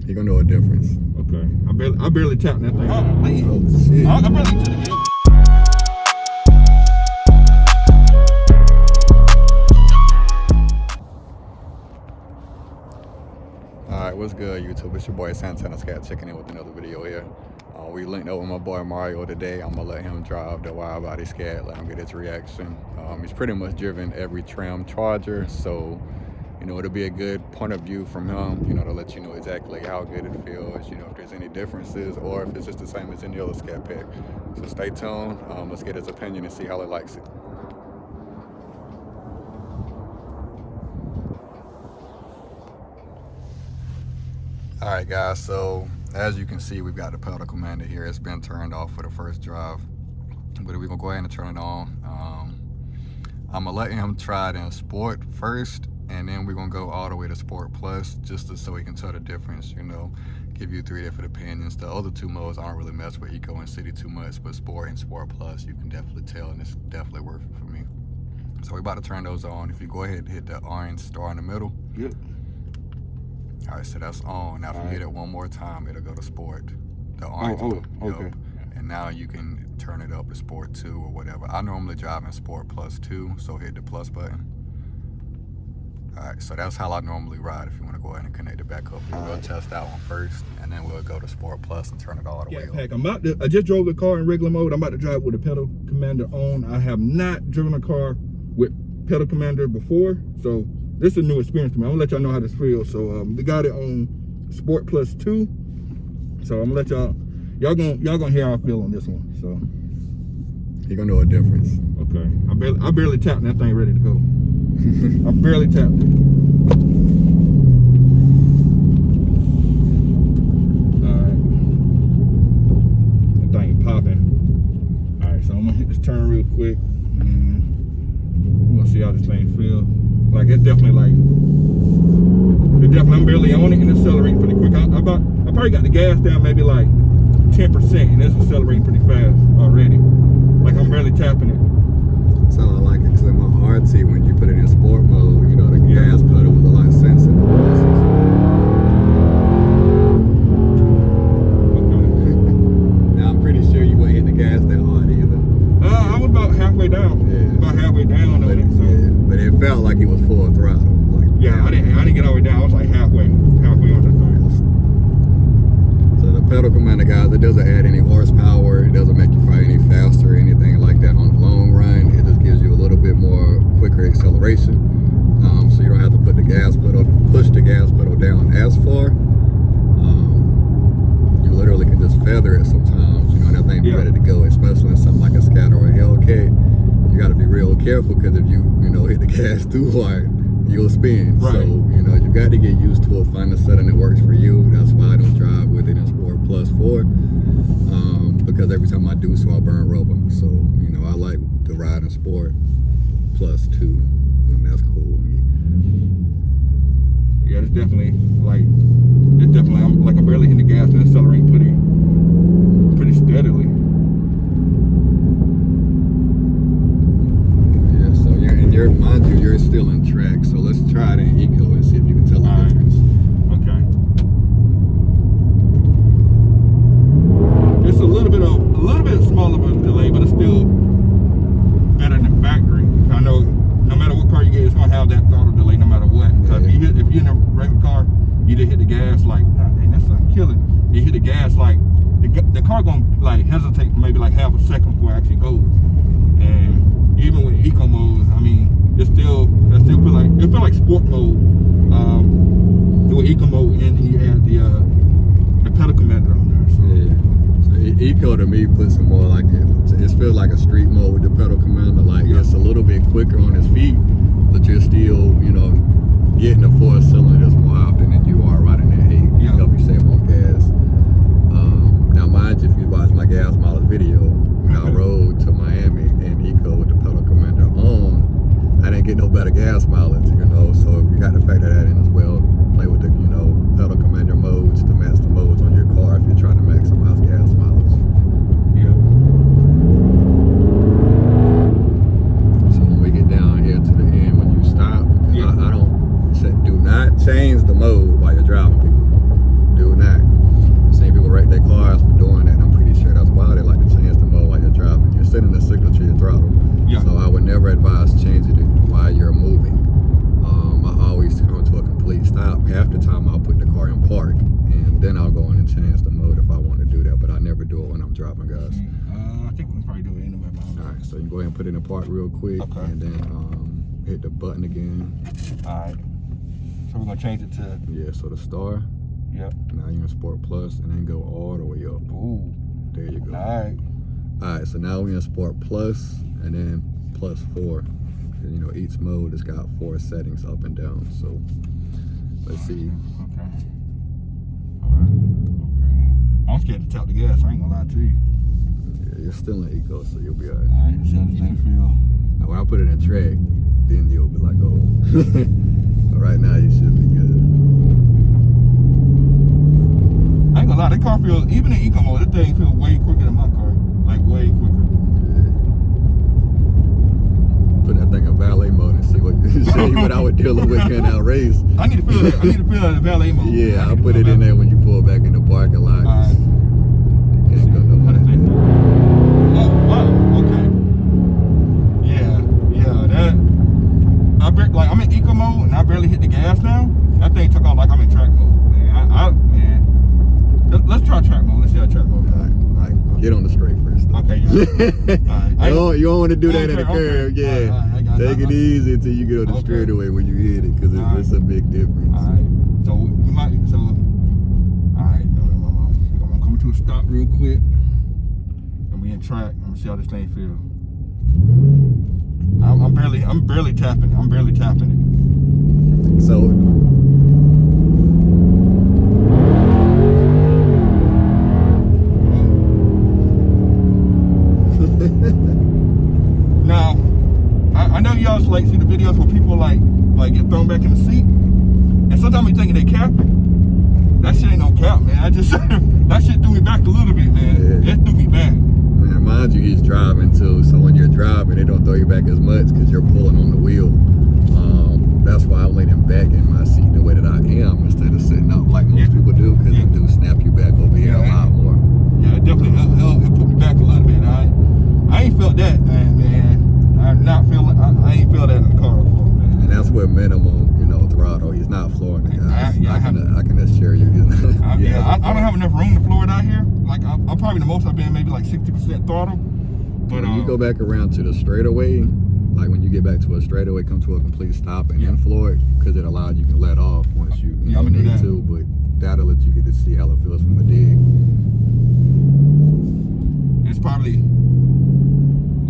You're gonna know a difference. Okay. I barely tapped that thing. Oh shit. I barely took it. Alright, what's good, YouTube? It's your boy Santana Scat checking in with another video here. We linked up with my boy Mario today. I'm gonna let him drive the wide body Scat, let him get his reaction. He's pretty much driven every trim Charger, so you know it'll be a good point of view from him, you know, to let you know exactly how good it feels, you know, if there's any differences or if it's just the same as any other Scatpack. So stay tuned. Let's get his opinion and see how he likes it. All right, guys, so as you can see, we've got the pedal commander here. It's been turned off for the first drive, but we're gonna go ahead and turn it on. I'm gonna let him try it in Sport first, and then we're gonna go all the way to Sport Plus, just so he can tell the difference, you know, give you 3 different opinions. The other 2 modes, I don't really mess with Eco and City too much, but Sport and Sport Plus, you can definitely tell, and it's definitely worth it for me. So we're about to turn those on. If you go ahead and hit the orange star in the middle. Yep. All right, so that's on. Now, if you hit it one more time, it'll go to Sport. The orange one. Okay. And now you can turn it up to Sport 2 or whatever. I normally drive in Sport Plus 2, so hit the plus button. All right, so that's how I normally ride. If you want to go ahead and connect it back up, we'll test that one first, and then we'll go to Sport Plus and turn it all the way up. I just drove the car in regular mode. I'm about to drive with the pedal commander on. I have not driven a car with pedal commander before, so this is a new experience to me. I'm gonna let y'all know how this feels. So they got it on Sport Plus 2. So I'm gonna let y'all gonna hear how I feel on this one. So you're gonna know a difference. Okay. I barely tapped and that thing ready to go. I barely tapped it. Alright. That thing popping. Alright, so I'm gonna hit this turn real quick and we're gonna see how this thing feels. Like it's definitely I'm barely on it and it's accelerating pretty quick. I probably got the gas down maybe like 10% and it's accelerating pretty fast already. Like I'm barely tapping it. So I like it because in my RT, when you put it in sport mode, you know, the gas pedal was a lot sensitive. Okay. Now I'm pretty sure you weren't hitting the gas that hard either. I was about halfway down. Yeah. About halfway down on it. So. Yeah, but it felt like it was full throttle. Like, yeah, I didn't get all the way down. I was like halfway on that thing. So the pedal commander, guys, it doesn't add any horsepower. It doesn't make you fly any faster or anything like that on the long run. It just gives you a little bit more quicker acceleration. So you don't have to push the gas pedal down as far. You literally can just feather it sometimes, you know, and that thing be ready to go, especially in something like a Scat or a Hellcat. You got to be real careful because if you hit the gas too hard, you'll spin. Right. So, you know, you got to get used to it, find a setting that works for you. That's why I don't drive with it in Sport Plus 4. Because every time I do so, I burn rubber. So, you know, I like to ride in Sport Plus 2, and that's cool with me. Yeah, it's definitely I'm barely hitting the gas and accelerating pretty steadily. Mind you, you're still in track, so let's try it in Eco and see if you can tell the difference. Okay. It's a little bit smaller of a delay, but it's still better than factory. I know no matter what car you get, it's gonna have that throttle delay no matter what. Yeah. If you're in a regular car, you just hit the gas like, God dang, that's something killing. You hit the gas like the car gonna like hesitate for maybe like half a second before it actually goes. And even with Eco mode, I mean, it still feel like sport mode. With Eco mode, and you add the pedal commander on there. So. Yeah. So Eco to me puts it more like it feels like a street mode with the pedal commander. Like it's a little bit quicker on his feet, but you're still, you know, getting the 4 cylinders more often than you are riding that 8. Yeah. Help you save on gas. Now, mind you, if you watch my gas mileage video, when I rode to Miami in Eco with the pedal commander on, I didn't get no better gas mileage, you know, so you got to factor that in as well. Play with the, you know, pedal commander modes to match the modes on your car if you're trying to maximize gas mileage. Yeah. So when we get down here to the end, when you stop, I don't do not change the mode. change the mode if I want to do that, but I never do it when I'm driving, guys. I think we can probably do it anyway. Alright, so you go ahead and put it in park real quick, Okay. and then hit the button again. Alright. So we're gonna change it to. Yeah, so the star. Yep. Now you're in Sport Plus, and then go all the way up. Ooh. There you go. Alright. Alright, so now we're in Sport Plus, and then +4. And, you know, each mode has got 4 settings up and down. So let's see. Okay. Alright. Okay. I'm scared to tap the gas. I ain't gonna lie to you. Yeah, you're still in Eco, so you'll be alright. Alright. See how this thing feel. Now, when I put it in track, then you'll be like, oh. But right now, you should be good. I ain't gonna lie, that car feels, even in eco mode, that thing feels way quicker than my car. Like, way quicker. Yeah. Put that thing in valet mode and see what, show you what I would deal with in our race. I need to feel that. I need to feel that in valet mode. Yeah, I'll put it in there when you pull back in the parking lot. Alright. You can't go nowhere. Oh, wow, okay. Yeah, that, like, I'm in eco mode and I barely hit the gas now. That thing took off like I'm in track mode. Man, let's try track mode. Let's see how track mode. All right. Get on the straight first. Though. Okay, yeah. You don't want to do that at a curve. Okay. Yeah. Take it easy until you get on the straightaway when you hit it, because it's a big difference. Alright. So we might. Alright. I'm gonna come to a stop real quick, and we in track. I'm gonna see how this thing feel. I'm barely tapping it. I'm barely tapping it. So. Now, I know y'all like see the videos where people like get thrown back in the seat, and sometimes we thinking they capping. That shit ain't no cap, man. I just that shit threw me back a little bit, man. Yeah. It threw me back. Man, mind you, he's driving too, so when you're driving, they don't throw you back as much because you're pulling on the wheel. That's why I'm leaning back in my seat the way that I am instead of sitting up like most people do, because it do snap you back over here a lot more. Yeah, it definitely it put me back a little bit. I ain't felt that, man. I ain't feel that in the car before, man. And that's where minimum, you know, throttle. He's not flooring the guys. I can assure you. I don't have enough room to floor it out here. Like I'm probably the most I've been maybe like 60% throttle. But when you go back around to the straightaway, like when you get back to a straightaway, come to a complete stop and then floor it, because it allows you to let off once you need to. But that'll let you get to see how it feels from a dig. It's probably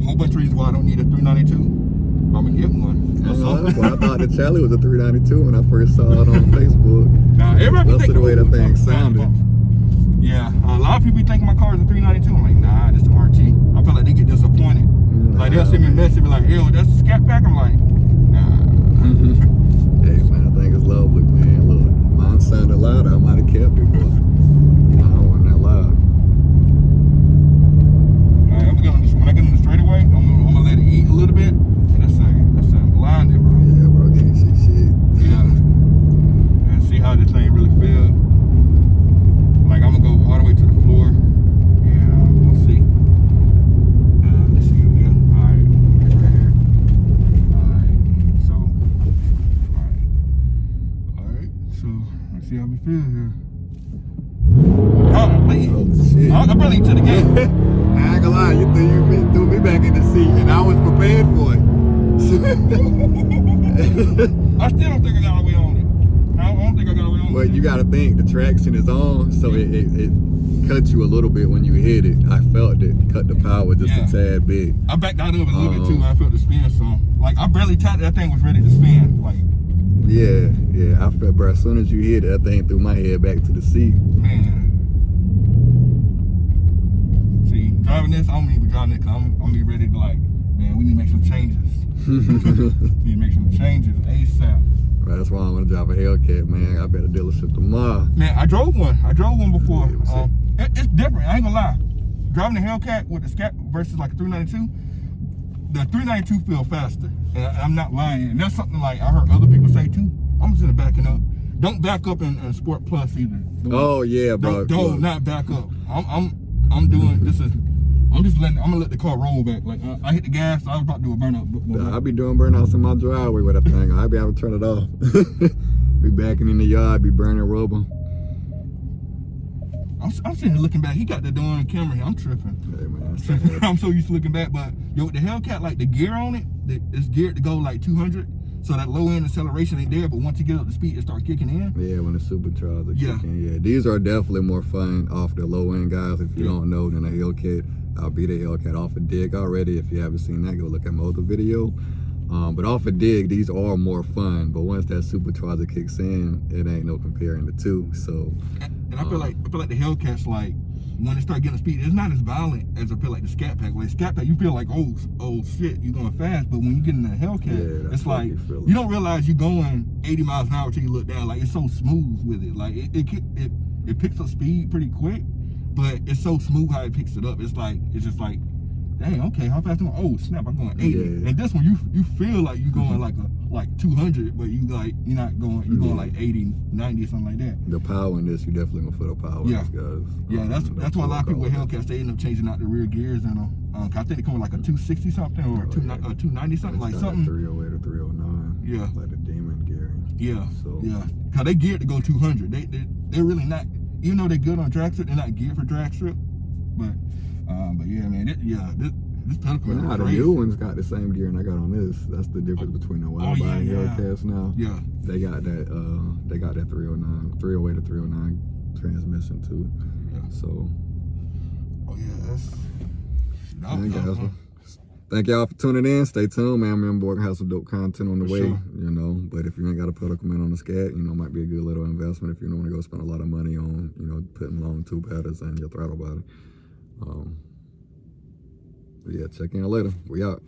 a whole bunch of reasons why I don't need a 392. I'm gonna get one. Well, I thought the Charlie was a 392 when I first saw it on Facebook. Nah, everybody that's the way that thing sounded. Yeah, a lot of people think my car is a 392. I'm like, nah, this is an RT. I feel like they get disappointed. Like they'll send me a message, be like, yo, that's a Scatpack. I'm like, nah. Hey man, I think it's lovely, man. Look, mine sounded louder. I might have kept it, but I don't want that loud. Alright, when I get on the straightaway, I'm gonna let it eat a little bit. That sound blinding, bro. Yeah, bro, can't see shit. Yeah. And see how this thing really feels. Like I'm gonna go all the way to the floor. Yeah, we'll see. Let's see here. Alright, right here. Alright, so let's see how we feel here. Oh shit. I'm really to the gate. I ain't gonna lie, you threw me back in the seat, and I was prepared for it. I still don't think I got away on it. I don't think I got away on it. But you gotta think, the traction is on, so it cuts you a little bit when you hit it. I felt it cut the power just a tad bit. I backed out of it a little bit too when I felt the spin, so like I barely tapped that thing was ready to spin. Like yeah, I felt, bro, as soon as you hit it, that thing threw my head back to the seat. Man. See, driving this, I don't need to be driving it because I'm gonna be ready to like, man, we need to make some changes. Need to make some changes ASAP. Well, that's why I want to drive a Hellcat, man. I bet a dealership tomorrow. Man, I drove one before. It's different. I ain't gonna lie. Driving a Hellcat with the Scat versus like a 392, the 392 feel faster. And I'm not lying. And that's something like I heard other people say too. I'm just backing up. Don't back up in Sport Plus either. Oh yeah, bro. Don't not back up. I'm doing this is. I'm gonna let the car roll back. Like I hit the gas, I was about to do a burnout. I'll be doing burnouts in my driveway with that thing. I'll be able to turn it off. Be backing in the yard, be burning rubber. I'm sitting here looking back. He got the darn camera here. I'm tripping. Hey, man. I'm so used to looking back, but yo, with the Hellcat, like the gear on it, it's geared to go like 200. So that low end acceleration ain't there, but once you get up to speed, it start kicking in. Yeah, when the supercharged are kicking. Yeah, these are definitely more fun off the low end, guys. If you don't know, then a Hellcat, I'll beat a Hellcat off a Dig already. If you haven't seen that, go look at my other video. But off a Dig, these are more fun. But once that supercharger kicks in, it ain't no comparing the two. So, and I feel like the Hellcats, like when it start getting speed, it's not as violent as I feel like the Scatpack. Like Scatpack, you feel like oh shit, you're going fast. But when you get in the Hellcat, it's like you don't realize you're going 80 miles an hour till you look down. Like it's so smooth with it. Like it picks up speed pretty quick, but it's so smooth how it picks it up. It's just like. Dang, okay, how fast am I? Oh snap, I'm going 80. Yeah. And this one you feel like you're going like 200, but you're not going, you're going like 80, 90, something like that. The power in this, you definitely gonna feel the power in this, guys. Yeah, that's why a lot of people with Hellcats, they end up changing out the rear gears in them. I think they come with like a 260 something or a 290 something, like something. 308 or 309. Yeah. Like the demon gearing. Yeah. So. Yeah. Cause they geared to go 200. They're really not, even though they're good on drag strip, they're not geared for drag strip. But yeah, man, this pelican is crazy. The new ones got the same gearing I got on this. That's the difference between the wide body and Hellcats now. Yeah. They got that 308 to 309 transmission too. Yeah. So. Oh yeah, Guys, thank y'all for tuning in. Stay tuned, man. Remember, we're gonna have some dope content on the way, sure. you know. But if you ain't got a pelican man on the Scat, you know, might be a good little investment if you don't want to go spend a lot of money on, you know, putting long tube headers and your throttle body. Yeah, check in later. We out.